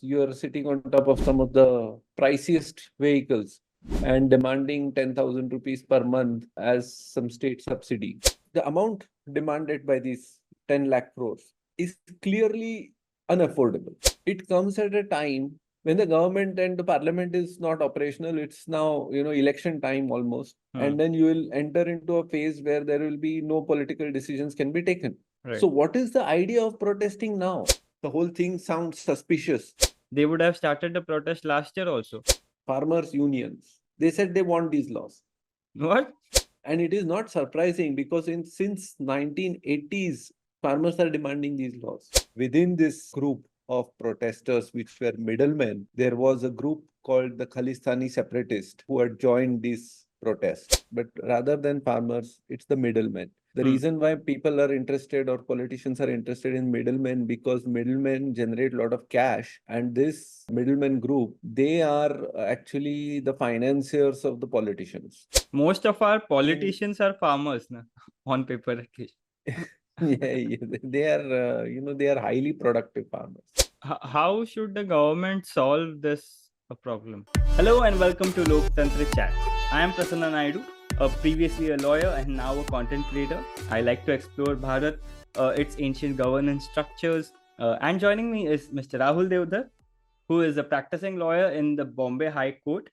you're sitting on top of some of the priciest vehicles and demanding 10,000 rupees per month as some state subsidy. The amount demanded by these 10 lakh crores is clearly unaffordable. It comes at a time when the government and the parliament is not operational. It's now, election time almost. And then you will enter into a phase where there will be no political decisions can be taken. So Right. what is the idea of protesting now? The whole thing sounds suspicious. They would have started the protest last year also. Farmers unions, they said they want these laws. What? And it is not surprising because since 1980s, farmers are demanding these laws. Within this group of protesters, which were middlemen, there was a group called the Khalistani separatists who had joined this protest. But rather than farmers, it's the middlemen. The reason why people are interested or politicians are interested in middlemen because middlemen generate a lot of cash, and this middlemen group, they are actually the financiers of the politicians. Most of our politicians are farmers, na? On paper at least. Yeah, they are, they are highly productive farmers. How should the government solve this problem? Hello and welcome to Loktantra Chat. I am Prasanna Naidu, previously a lawyer and now a content creator. I like to explore Bharat, its ancient governance structures. And joining me is Mr. Rahul Deodhar, who is a practicing lawyer in the Bombay High Court.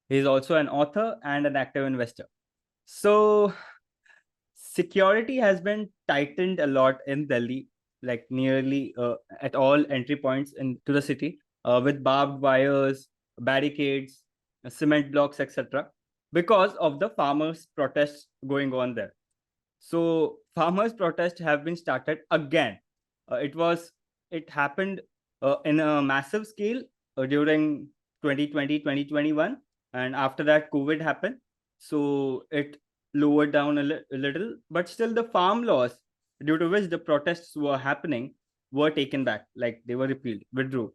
He is also an author and an active investor. So, security has been tightened a lot in Delhi, like nearly at all entry points into the city, with barbed wires, barricades, cement blocks, etc., because of the farmers' protests going on there. So, farmers' protests have been started again. It happened in a massive scale during 2020, 2021, and after that, COVID happened. So it lowered down a little, but still the farm laws due to which the protests were happening were taken back, like they were repealed, withdrew.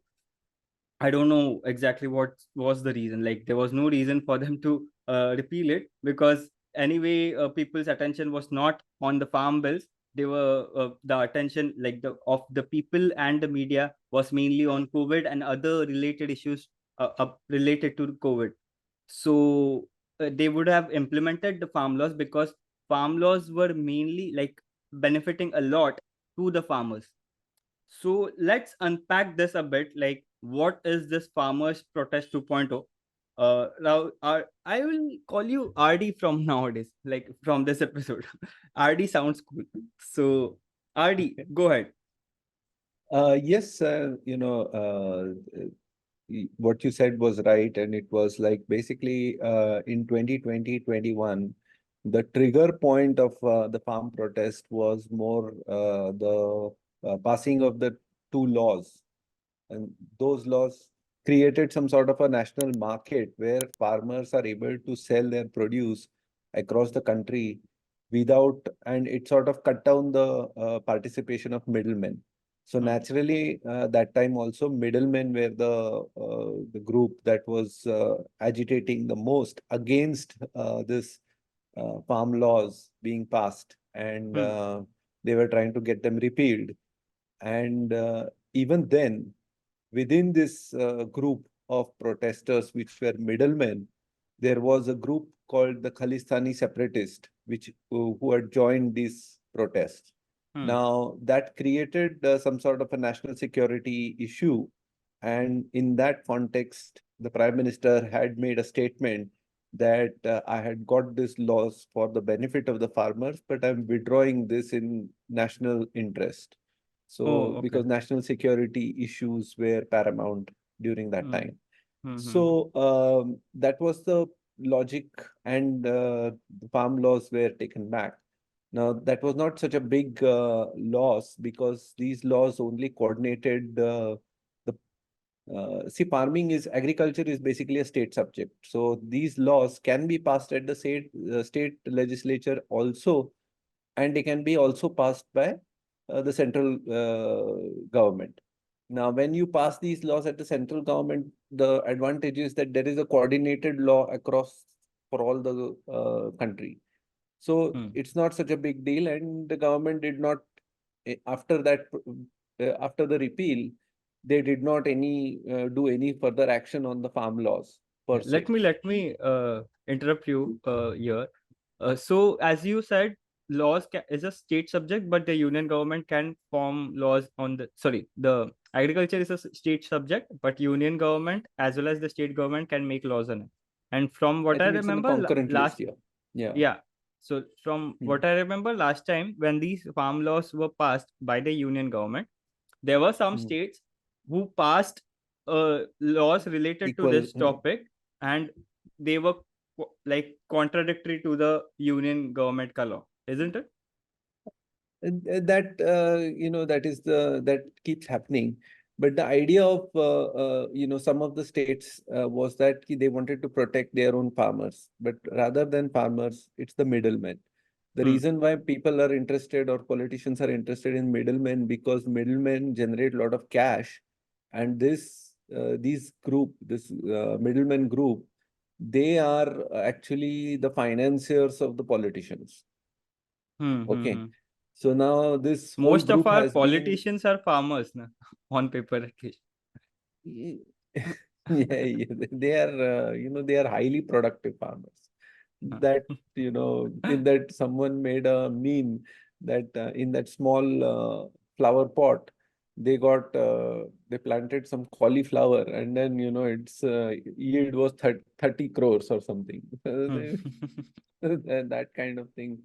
I don't know exactly what was the reason. Like there was no reason for them to repeal it because anyway, people's attention was not on the farm bills. They were the attention like the of the people and the media was mainly on COVID and other related issues related to COVID. So they would have implemented the farm laws because farm laws were mainly like benefiting a lot to the farmers. So let's unpack this a bit. Like, what is this farmers protest 2.0? Now, I will call you RD from nowadays, like from this episode. RD sounds cool. So, RD, go ahead. Yes, what you said was right. And it was like basically in 2020-21, the trigger point of the farm protest was more the passing of the two laws. And those laws created some sort of a national market where farmers are able to sell their produce across the country without, and it sort of cut down the participation of middlemen. So naturally, that time also middlemen were the group that was agitating the most against this farm laws being passed, and Hmm. they were trying to get them repealed. And even then, within this group of protesters, which were middlemen, there was a group called the Khalistani separatists, who had joined this protest. Hmm. Now, that created some sort of a national security issue. And in that context, the Prime Minister had made a statement that I had got this laws for the benefit of the farmers, but I'm withdrawing this in national interest. Oh, So, okay. because national security issues were paramount during that Hmm. time. Hmm. Hmm. So, that was the logic, and the farm laws were taken back. Now, that was not such a big loss because these laws only coordinated the see, farming is agriculture is basically a state subject. So these laws can be passed at the state legislature also, and they can be also passed by the central government. Now, when you pass these laws at the central government, the advantage is that there is a coordinated law across for all the country. So Hmm. it's not such a big deal, and the government did not after that after the repeal. they did not do any further action on the farm laws per se. Let me interrupt you here. So as you said, is a state subject, but the union government can form laws on the agriculture is a state subject, but union government as well as the state government can make laws on it. And from I what I think it's in the remember, concurrent list last here. Yeah. yeah. So from Hmm. what I remember last time when these farm laws were passed by the union government, there were some Hmm. states who passed laws related to Equal. this topic, and they were like contradictory to the union government ka law, isn't it? That that is that keeps happening. But the idea of some of the states was that they wanted to protect their own farmers, but rather than farmers, it's the middlemen. The Hmm. reason why people are interested or politicians are interested in middlemen, because middlemen generate a lot of cash, and this middleman group, they are actually the financiers of the politicians. Hmm, hmm, Okay. hmm. So now this whole Most of group our has been, politicians are farmers na? On paper at least. yeah, yeah, they are, they are highly productive farmers. Huh. That, in that someone made a meme that in that small flower pot, they planted some cauliflower, and then, its yield was 30 crores or something. Hmm. That kind of thing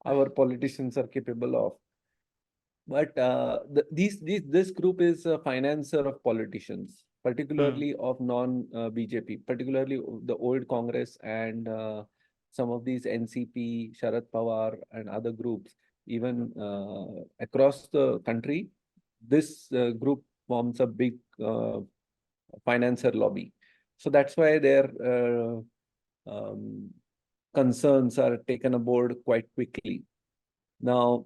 our politicians are capable of. But this group is a financer of politicians, Hmm, particularly of non-BJP, particularly the old Congress and some of these NCP, Sharad Pawar, and other groups, even across the country. This group forms a big financer lobby. So that's why their um, concerns are taken aboard quite quickly. Now,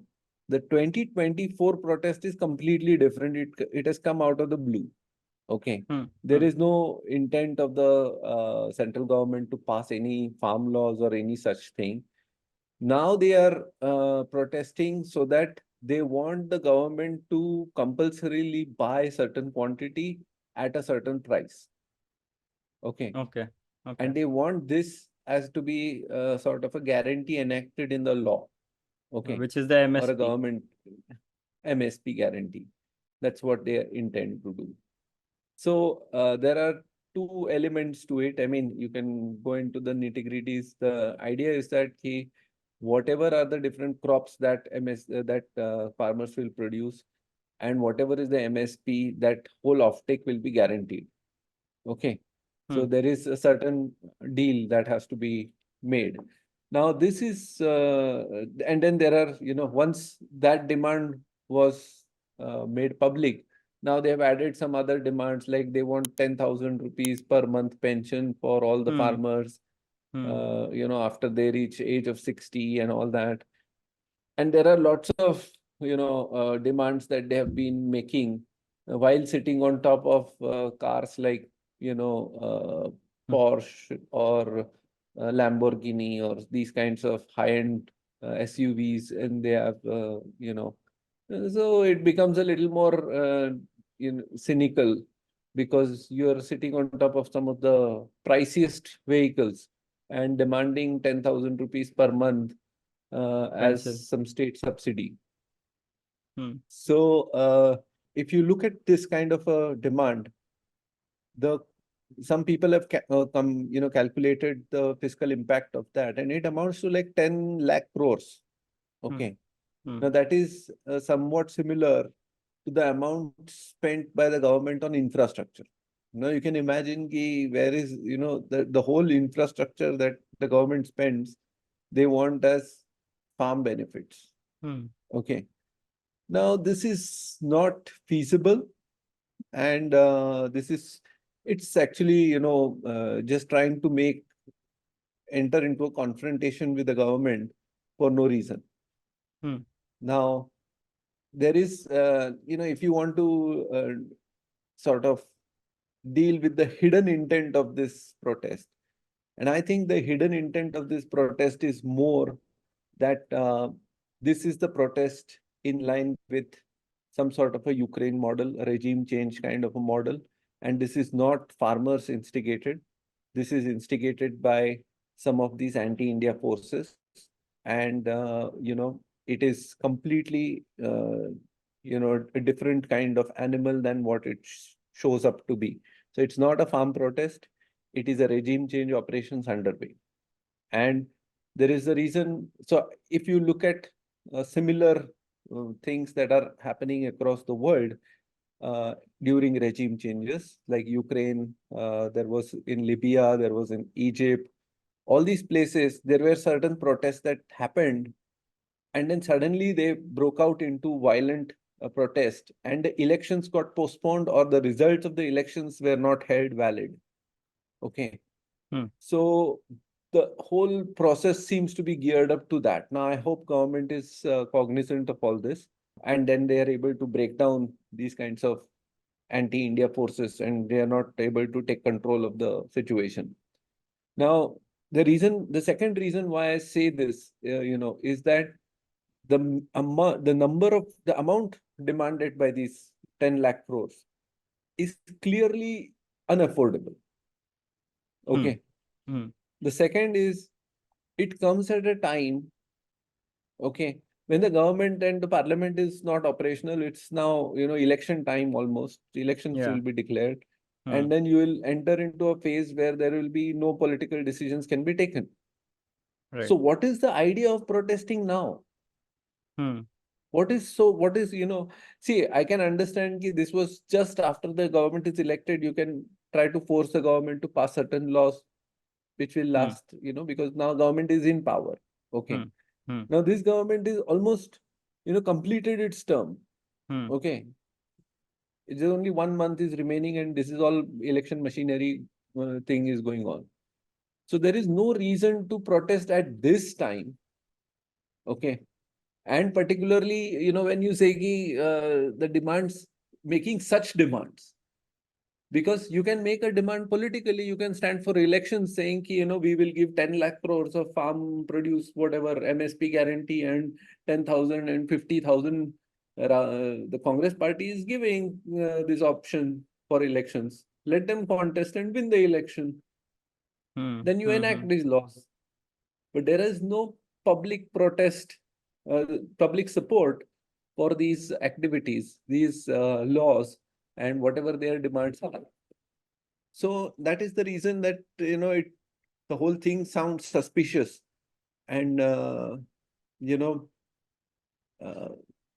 the 2024 protest is completely different. It has come out of the blue. Okay. hmm, There hmm, is no intent of the central government to pass any farm laws or any such thing. Now they are protesting so that they want the government to compulsorily buy certain quantity at a certain price. Okay. okay, okay. And they want this as to be sort of a guarantee enacted in the law. Okay. Which is the Or a MSP. government MSP guarantee. That's what they intend to do. So there are two elements to it. I mean, you can go into the nitty-gritties. The idea is that whatever are the different crops that farmers will produce, and whatever is the MSP, that whole offtake will be guaranteed. Okay. So Hmm, there is a certain deal that has to be made. Now this is, and then there are, once that demand was made public, now they have added some other demands, like they want 10,000 rupees per month pension for all the hmm, farmers, hmm, after they reach age of 60 and all that. And there are lots of, demands that they have been making while sitting on top of cars like, hmm, Porsche or Lamborghini or these kinds of high-end SUVs, and they have, so it becomes a little more, cynical, because you're sitting on top of some of the priciest vehicles and demanding 10,000 rupees per month as pension. some state subsidy. Hmm, So if you look at this kind of a demand, the some people have calculated the fiscal impact of that, and it amounts to like 10 lakh crores. hmm, Okay. hmm, Now that is somewhat similar to the amount spent by the government on infrastructure. Now you can imagine where is, the whole infrastructure that the government spends, they want as farm benefits. hmm, Okay. Now, this is not feasible, and it's actually, just trying to enter into a confrontation with the government for no reason. hmm, Now, there is, if you want to sort of deal with the hidden intent of this protest, and I think the hidden intent of this protest is more that this is the protest in line with some sort of a Ukraine model, a regime change kind of a model. And this is not farmers instigated. This is instigated by some of these anti-India forces. And, it is completely, a different kind of animal than what it shows up to be. So it's not a farm protest. It is a regime change operations underway. And there is a reason. So if you look at similar things that are happening across the world during regime changes, like Ukraine, there was in Libya, there was in Egypt, all these places, there were certain protests that happened, and then suddenly they broke out into violent protest, and the elections got postponed, or the results of the elections were not held valid. Okay. So the whole process seems to be geared up to that. Now, I hope government is cognizant of all this, and then they are able to break down these kinds of anti-India forces, and they are not able to take control of the situation. Now, the second reason why I say this, is that the amount demanded by these 10 lakh crores is clearly unaffordable. Okay. The second is, it comes at a time, okay, when the government and the parliament is not operational. It's now, election time almost. Elections will be declared. And then you will enter into a phase where there will be no political decisions can be taken. Right. So what is the idea of protesting now? What is, see, I can understand that this was just after the government is elected. You can try to force the government to pass certain laws which will last, because now government is in power. Okay. Now this government is almost, completed its term. Okay. It's only 1 month is remaining, and this is all election machinery thing is going on. So there is no reason to protest at this time. Okay. And particularly, when you say the demands, making such demands, because you can make a demand politically. You can stand for elections saying, we will give 10 lakh crores of farm produce, whatever, MSP guarantee, and 10,000 and 50,000. The Congress party is giving this option for elections. Let them contest and win the election. Then you enact these laws. But there is no public protest, public support for these activities, these laws, and whatever their demands are. So that is the reason that, the whole thing sounds suspicious. And,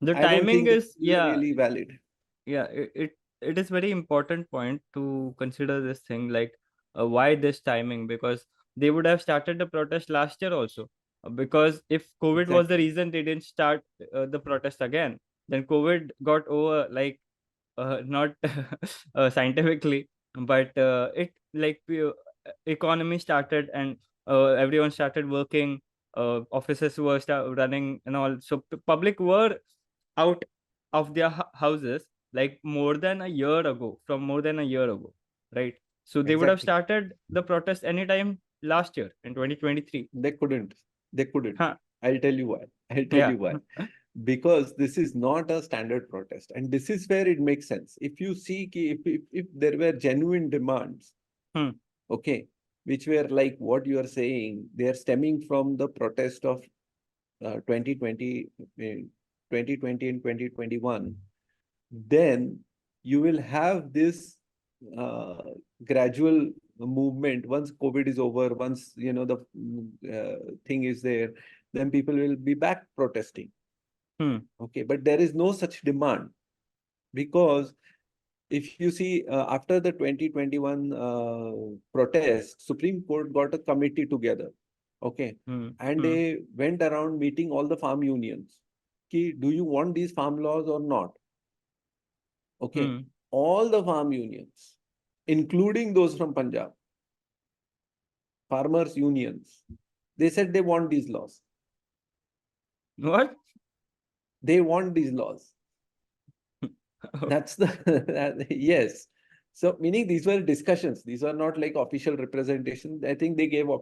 the I don't timing think is, really valid. It is very important point to consider this thing, like why this timing, because they would have started the protest last year also. Because if COVID was the reason they didn't start the protest again, then COVID got over, like not scientifically, but it, like, economy started, and everyone started working, offices were running and all, so public were out of their houses, like more than a year ago, right? So they would have started the protest anytime last year in 2023. They couldn't. Huh. I'll tell you why. Because this is not a standard protest, and this is where it makes sense. If you see, if there were genuine demands, okay, which were like what you are saying, they are stemming from the protest of 2020 and 2021, then you will have this gradual movement. Once COVID is over, once the thing is there, then people will be back protesting. Okay, but there is no such demand, because if you see, after the 2021 protest, Supreme Court got a committee together. Okay. And they went around meeting all the farm unions. Do you want these farm laws or not? Okay. All the farm unions, including those from Punjab, farmers unions, they said they want these laws. What? They want these laws. That's yes. So meaning these were discussions. These are not like official representation. I think they gave a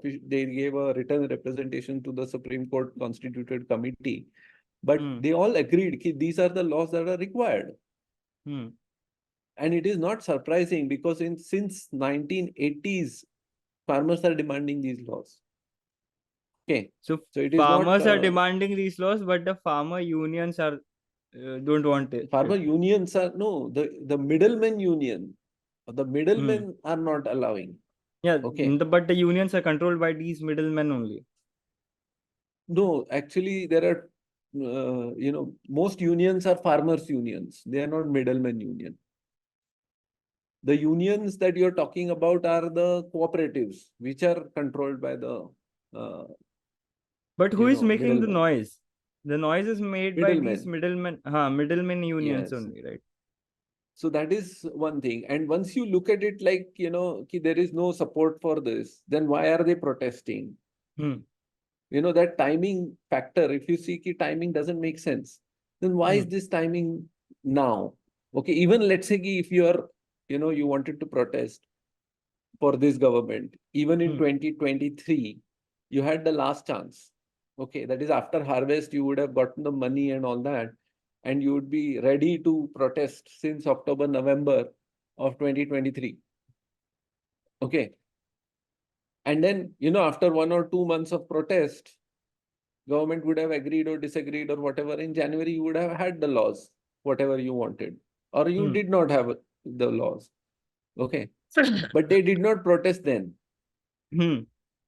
written representation to the Supreme Court constituted committee. But Hmm. they all agreed that these are the laws that are required. Hmm. And it is not surprising because since 1980s, farmers are demanding these laws. Okay. So So it is not farmers are demanding these laws, but the farmer unions are don't want farmer it. unions are no, the middlemen union. The Hmm. middlemen are not allowing. Yeah, Okay. but the unions are controlled by these middlemen only. No, actually, there are, most unions are farmers' unions. They are not middlemen union. The unions that you're talking about are the cooperatives, which are controlled by the, uh, But who is making the middlemen. noise? The noise is made by these Middlemen, middlemen unions yes. only, right? So that is one thing. And once you look at it like, ki there is no support for this, then why are they protesting? Hmm. That timing factor, if you see ki timing doesn't make sense, then why is Hmm. this timing now? Okay, even let's say ki if you are, you wanted to protest for this government, even in Hmm. 2023, you had the last chance. Okay, that is after harvest, you would have gotten the money and all that, and you would be ready to protest since October, November of 2023. Okay. And then, after 1 or 2 months of protest, government would have agreed or disagreed or whatever. In January, you would have had the laws, whatever you wanted, or you Hmm. did not have the laws. Okay. But they did not protest then. Hmm.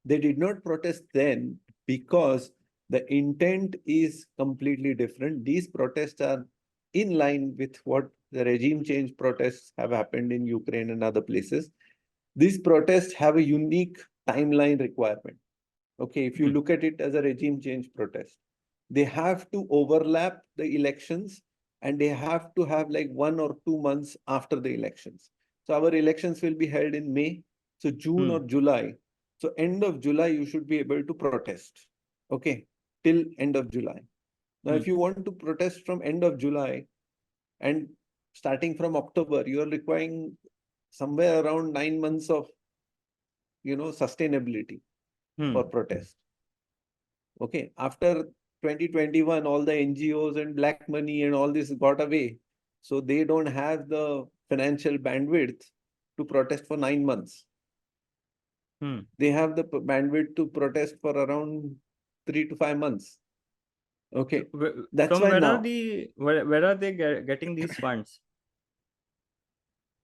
They did not protest then because the intent is completely different. These protests are in line with what the regime change protests have happened in Ukraine and other places. These protests have a unique timeline requirement. Okay, if you Hmm. look at it as a regime change protest, they have to overlap the elections and they have to have like 1 or 2 months after the elections. So our elections will be held in May. So June Hmm. or July. So end of July, you should be able to protest. Okay, till end of July. Now, Hmm. if you want to protest from end of July and starting from October, you are requiring somewhere around 9 months of sustainability for Hmm. protest. Okay, after 2021, all the NGOs and black money and all this got away. So they don't have the financial bandwidth to protest for 9 months. Hmm. They have the bandwidth to protest for around 3 to 5 months. So Okay, that's from why where are now where are they getting these funds?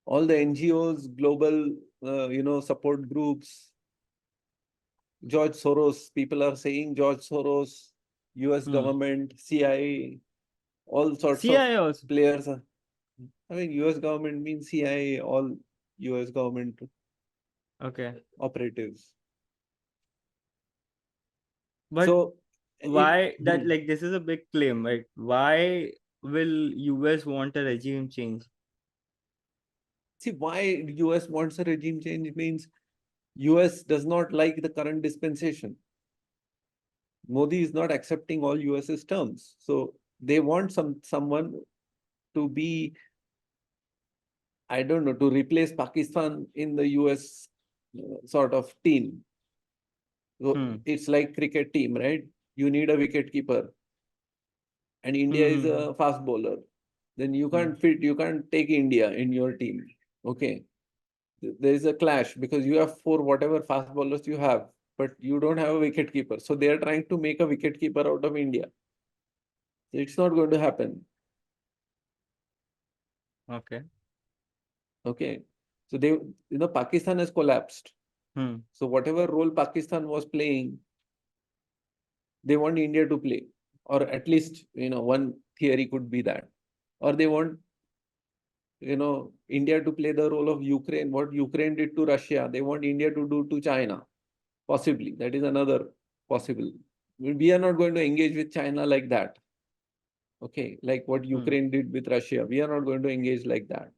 all the NGOs, global, support groups, George Soros, people are saying George Soros, US Hmm. government, CIA, all sorts of CIA also. players are. I mean, US government means CIA, all US government Okay. operatives. But So it why that like this is a big claim, right? Why will US want a regime change? see why US wants a regime change means US does not like the current dispensation. Modi is not accepting all US's terms. So they want someone to be, I don't know, to replace Pakistan in the US sort of team. So Hmm. it's like cricket team, right? You need a wicket keeper, and India is Hmm. a fast bowler. Then Hmm. you can't take India in your team. Okay. There is a clash because you have four whatever fast bowlers you have, but you don't have a wicket keeper. So they are trying to make a wicket keeper out of India. It's not going to happen. Okay. Okay. So Pakistan has collapsed. Hmm. So whatever role Pakistan was playing, they want India to play. Or at least, one theory could be that. Or they want, India to play the role of Ukraine. What Ukraine did to Russia, they want India to do to China. Possibly. That is another possible. We are not going to engage with China like that. Okay. Like what Hmm. Ukraine did with Russia. We are not going to engage like that.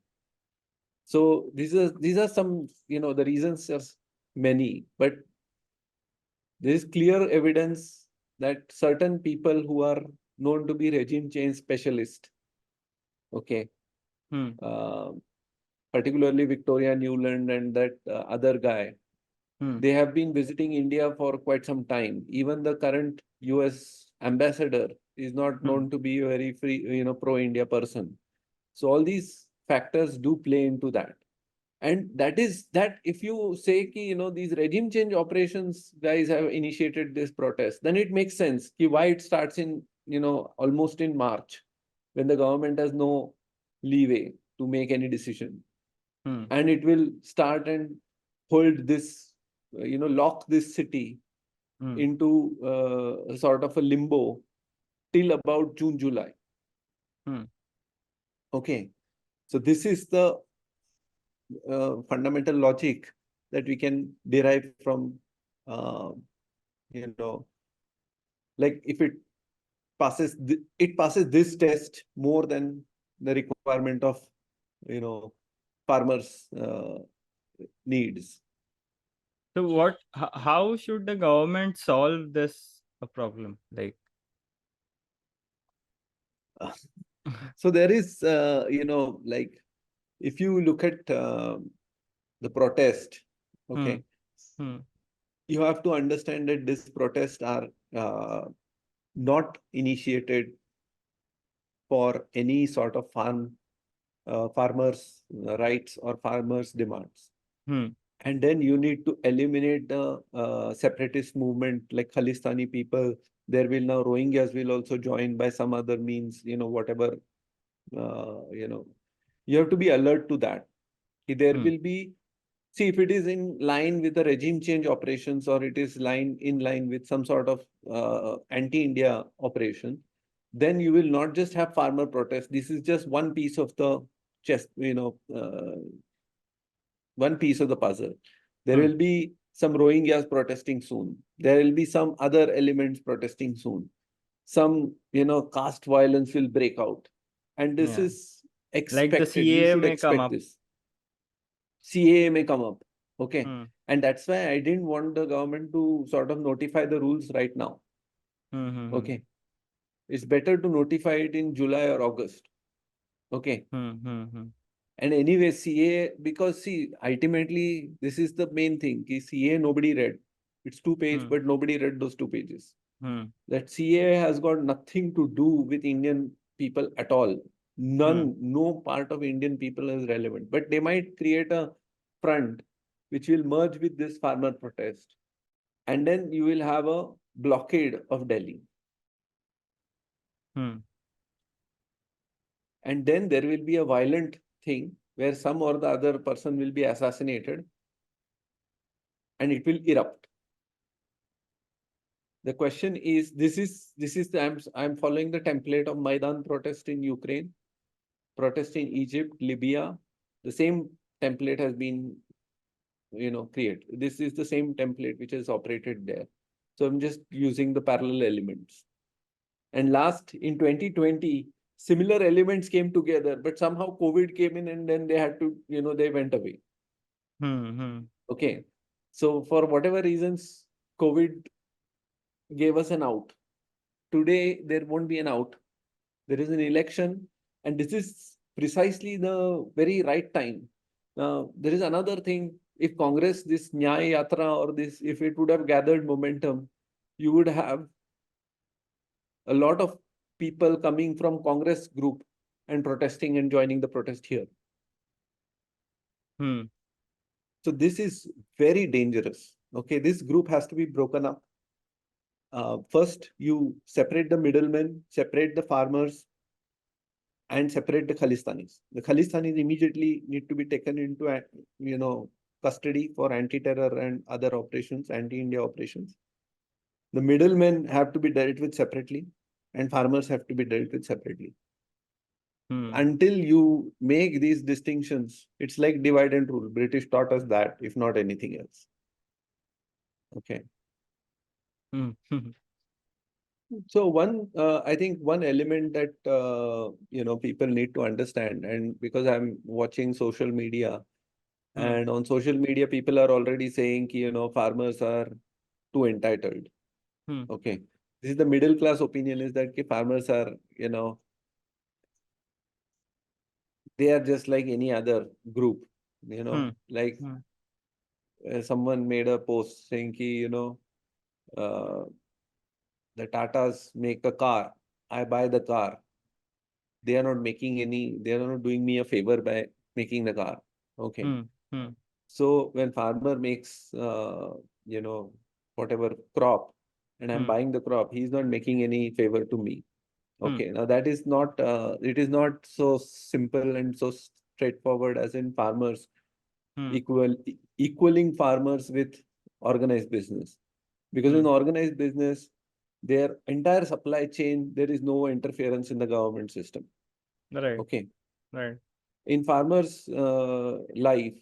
So these are some, the reasons are many, but there is clear evidence that certain people who are known to be regime change specialists, okay, Hmm. uh, particularly Victoria Newland and that other guy, Hmm. they have been visiting India for quite some time. Even the current US ambassador is not Hmm. known to be a very free, pro-India person. So all these factors do play into that. And that is that if you say ki, these regime change operations guys have initiated this protest, then it makes sense ki why it starts in, almost in March, when the government has no leeway to make any decision. Hmm. And it will start and hold this, lock this city Hmm. into a sort of a limbo till about June, July. Hmm. Okay. So this is the fundamental logic that we can derive from, uh, you know, like if it passes this test more than the requirement of, farmers' needs. So how should the government solve this problem? Like, So there is, like if you look at the protest, hmm. okay, Hmm. you have to understand that these protests are uh, not initiated for any sort of farmers' rights or farmers' demands. Hmm. And then you need to eliminate the separatist movement like Khalistani people. There will now Rohingyas will also join by some other means, whatever, you have to be alert to that. There Hmm. will be, see if it is in line with the regime change operations or it is in line with some sort of anti-India operation, then you will not just have farmer protests. This is just one piece of the chess, one piece of the puzzle. There Hmm. will be some Rohingyas protesting soon. There will be some other elements protesting soon. Some, caste violence will break out. And this Yeah. is Like the expected. You CAA should may come expect up. this. CAA may come up. Okay. Hmm. And that's why I didn't want the government to sort of notify the rules right now. Hmm. Hmm. Okay. It's better to notify it in July or August. Okay. Hmm. Hmm. Hmm. And anyway, CA, because see, ultimately, this is the main thing. CA nobody read. It's 2 pages, Hmm. but nobody read those 2 pages. Hmm. That CA has got nothing to do with Indian people at all. Hmm. No part of Indian people is relevant. But they might create a front which will merge with this farmer protest. And then you will have a blockade of Delhi. Hmm. And then there will be a violent thing where some or the other person will be assassinated and it will erupt. The question is, I'm following the template of Maidan protest in Ukraine, protest in Egypt, Libya. The same template has been, created. This is the same template which is operated there. So I'm just using the parallel elements. And last in 2020, similar elements came together, but somehow COVID came in and then they had to, they went away. Hmm. Hmm. Okay. So for whatever reasons, COVID gave us an out. Today, there won't be an out. There is an election, and this is precisely the very right time. Now, there is another thing. If Congress, this Nyaya Yatra or this, if it would have gathered momentum, you would have a lot of people coming from Congress group and protesting and joining the protest here. Hmm. So this is very dangerous. Okay, this group has to be broken up. First, you separate the middlemen, separate the farmers, and separate the Khalistanis. The Khalistanis immediately need to be taken into, custody for anti-terror and other operations, anti-India operations. The middlemen have to be dealt with separately, and farmers have to be dealt with separately. Hmm. Until you make these distinctions, it's like divide and rule. British taught us that, if not anything else. Okay. Hmm. Hmm. So I think one element that people need to understand, and because I'm watching social media, Hmm. and on social media, people are already saying, farmers are too entitled. Hmm. Okay, this is the middle class opinion is that farmers are, they are just like any other group. Hmm. Like Hmm. someone made a post saying, uh, the Tatas make a car. I buy the car, they are not doing me a favor by making the car. Okay. Hmm. Hmm. So when farmer makes, whatever crop, and I'm Hmm. buying the crop, he's not making any favor to me. Hmm. Okay. Now that is not, it is not so simple and so straightforward as in farmers Hmm. equaling farmers with organized business. Because in Hmm. organized business, their entire supply chain, there is no interference in the government system. Right. Okay. Right. In farmers' life,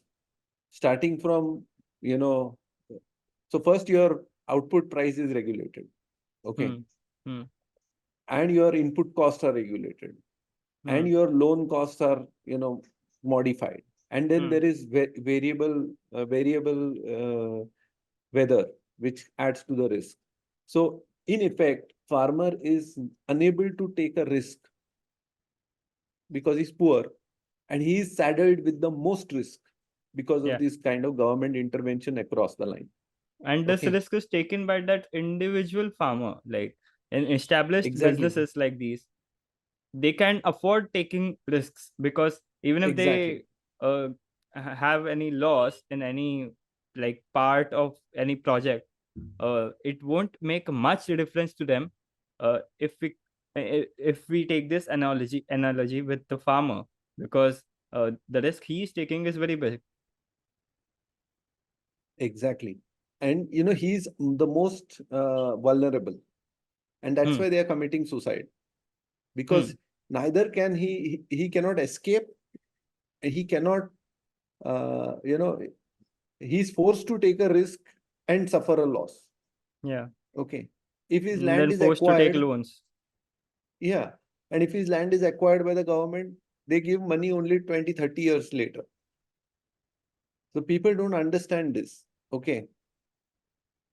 starting from, you know, so first your output price is regulated. Okay. Hmm. Hmm. And your input costs are regulated. And Hmm. your loan costs are, modified. And then Hmm. there is variable weather, which adds to the risk. So in effect, farmer is unable to take a risk because he's poor, and he is saddled with the most risk because of Yeah. this kind of government intervention across the line. And this Okay, risk is taken by that individual farmer. Like in established exactly, businesses like these, they can afford taking risks, because even if exactly, they uh, have any loss in any like part of any project, it won't make much difference to them. If we take this analogy with the farmer, because the risk he is taking is very big. exactly. And he's the most vulnerable, and that's Hmm. why they are committing suicide, Hmm. because neither can he cannot escape, and he cannot, uh, you know he's forced to take a risk and suffer a loss. Yeah. Okay. If his And land then is forced to take acquired, loans. yeah. And if his land is acquired by the government, they give money only 20, 30 years later. So people don't understand this. Okay.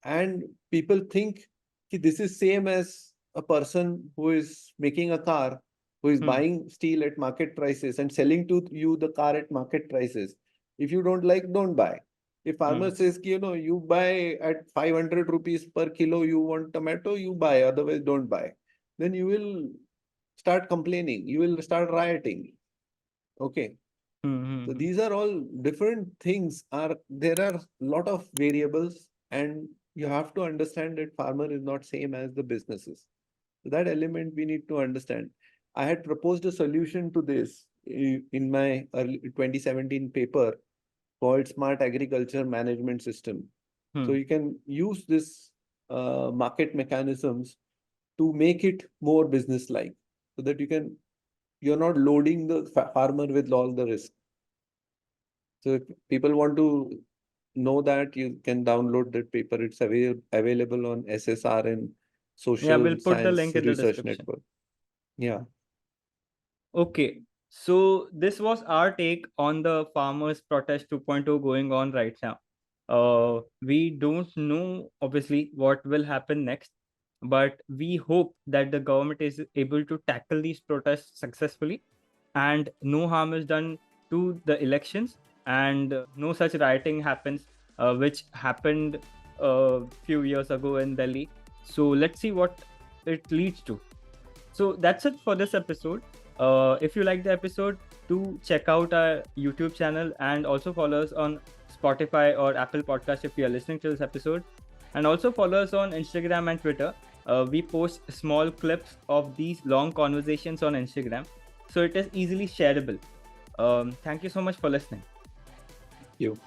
And people think ki this is same as a person who is making a car, who is Hmm. buying steel at market prices and selling to you the car at market prices. If you don't like, don't buy. If farmer Hmm. says, ki, you buy at 500 rupees per kilo, you want tomato, you buy, otherwise don't buy. Then you will start complaining. You will start rioting. Okay. Hmm. Hmm. So Hmm. these are all different things. There are a lot of variables, and you have to understand that farmer is not same as the businesses. So that element we need to understand. I had proposed a solution to this in my early 2017 paper called Smart Agriculture Management System. So Hmm. you can use this market mechanisms to make it more business-like, so that you're not loading the farmer with all the risk. So if people want to know that, you can download that paper. It's available on SSR and Yeah, Social we'll put the Science link in the Research description. Network. Yeah. Okay, so this was our take on the farmers protest 2.0 going on right now. We don't know obviously what will happen next, but we hope that the government is able to tackle these protests successfully, and no harm is done to the elections, and no such rioting happens, which happened a few years ago in Delhi. So let's see what it leads to. So that's it for this episode. If you like the episode, do check out our YouTube channel and also follow us on Spotify or Apple Podcast if you are listening to this episode. And also follow us on Instagram and Twitter. We post small clips of these long conversations on Instagram, so it is easily shareable. Thank you so much for listening. You.